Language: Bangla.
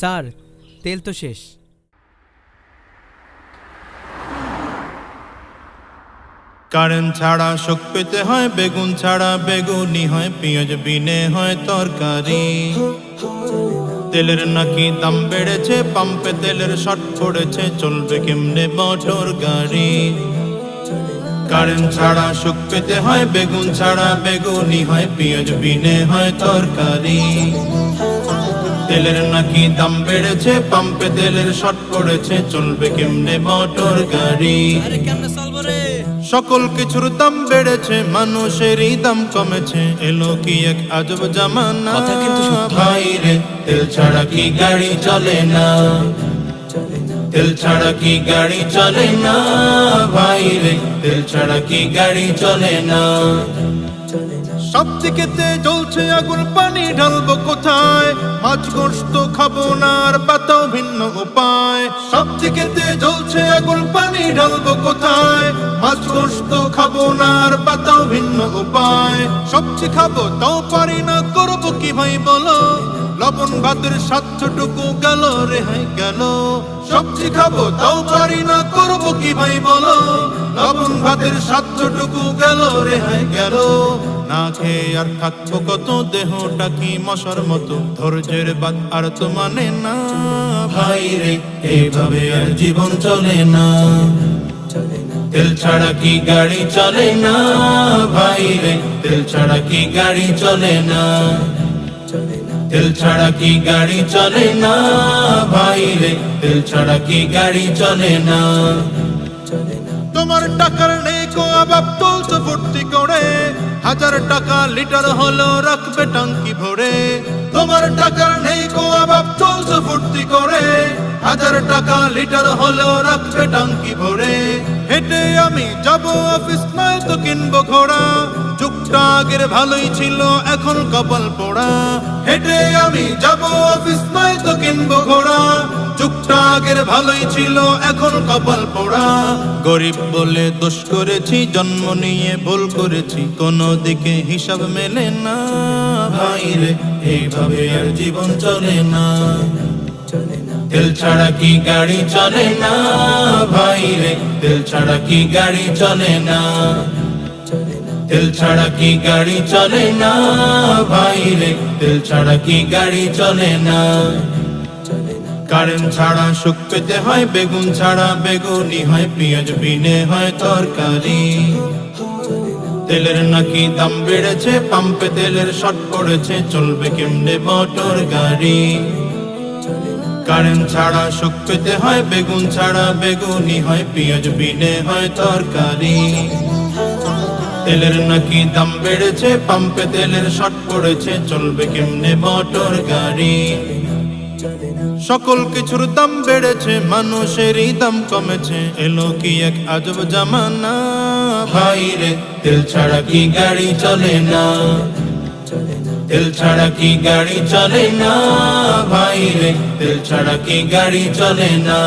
স্যার, তেল তো শেষ। কারেন্ট ছাড়া সুখ পেতে হয়, বেগুন ছাড়া বেগুনি হয়, পেঁয়াজ বিনে হয় তরকারি। তেলের নাকি দাম বেড়েছে, পাম্পে তেলের শর্ট পড়েছে, চলবে কেমনে মোটর গাড়ি। কারেন্ট ছাড়া সুখ পেতে হয়, বেগুন ছাড়া বেগুনি হয়, পেঁয়াজ বিনে হয় তরকারি। তেলের নাকি দাম বেড়েছে, পাম্পে তেলের শর্ট পড়েছে, চলবে কেমনে মোটর গাড়ি। সকল কিছুর দাম বেড়েছে, মানুষেরই দাম কমেছে, এলো কি এক আজব জামানা। ভাই রে, তেল ছাড়া কি গাড়ি চলে না, তেল ছাড়া কি গাড়ি চলে না। ভাই রে, তেল ছাড়া কি গাড়ি চলে না। সব দিকেতে জ্বলছে আগুন, পানি ঢালবো কোথায়? মাছ গোশত খাবো না আর পাতাও ভিন্ন উপায়। সব দিকেতে জ্বলছে আগুন, পানি ঢালবো কোথায়? মাছ গোশত খাবো না আর পাতাও ভিন্ন উপায়। সবজি খাবো তাও পারি না, করবো কি ভাই বলো? লবণ ভাতের স্বাদটুকু গেল রেহাই গেল। সবজি খাবো তাও পারি না, করবো কি ভাই বলো? লবণ ভাতের স্বাদটুকু গেল রেহাই গেল। না খেয়ে আর থাকবো কত, দেহটা কি মশার মতো, ধৈর্যের বাদ আর তো মানে না। ভাই রে, এইভাবে আর জীবন চলে না। তেল ছাড়া কি গাড়ি চলে না। ভাই রে, তেল ছাড়া কি গাড়ি চলে না। তেল ছাড়া কি গাড়ি চলে না। ভাই রে, তেল ছাড়া কি গাড়ি চলে না। তোমার টাকার নেই কো অভাব, তুলছো ফুর্তি করে, 1000 টাকা লিটার হলো রাখবে টাঙ্কি ভরে। তোমার টাকার নেই কো অভাব, তুলছো ফুর্তি করে, 1000 টাকা লিটার হলো রাখবে টাঙ্কি ভরে। হেঁটে আমি যাবো অফিস, নয় তো কিনবো ঘোড়া, যুগটা আগের ভালোই ছিল, এখন কপাল পোড়া। হেঁটে আমি যাবো অফিস, নয় তো কিনবো ঘোড়া, যুগটা আগের ভালোই ছিল, এখন কপাল পোড়া। গরিব বলে দোষ করেছি, জন্ম নিয়ে ভুল করেছি, কোনো দিকে হিসাব মেলে না। ভাই রে, এইভাবে আর জীবন চলে না। তেল ছাড়া কি গাড়ি চলে না। ভাই রে, তেল ছাড়া কি গাড়ি চলে না। তেল ছাড়া কি গাড়ি চলে না। ভাই রে, তেল ছাড়া কি গাড়ি চলে না। কারেন্ট ছাড়া সুখ পেতে হয়, বেগুন ছাড়া বেগুনি হয়, পেঁয়াজ বিনে হয় তরকারি। তেলের নাকি দাম বেড়েছে, পাম্পে তেলের শর্ট পড়েছে, চলবে কেমনে মোটর গাড়ি। কারেন্ট ছাড়া সুখ পেতে হয়, বেগুন ছাড়া বেগুনি হয়, পেঁয়াজ বিনে হয় তরকারি। তেলের নাকি দাম বেড়েছে, পাম্পে তেলের শর্ট পড়েছে, চলবে কেমনে মোটর গাড়ি। সকল কিছুর দাম বেড়েছে, মানুষেরই দাম কমেছে, এলো কি এক আজব জামানা। ভাই রে, তেল ছাড়া কি গাড়ি চলে না। তেল ছাড়া কি গাড়ি চলে না। ভাই রে, তেল ছাড়া কি গাড়ি চলে না।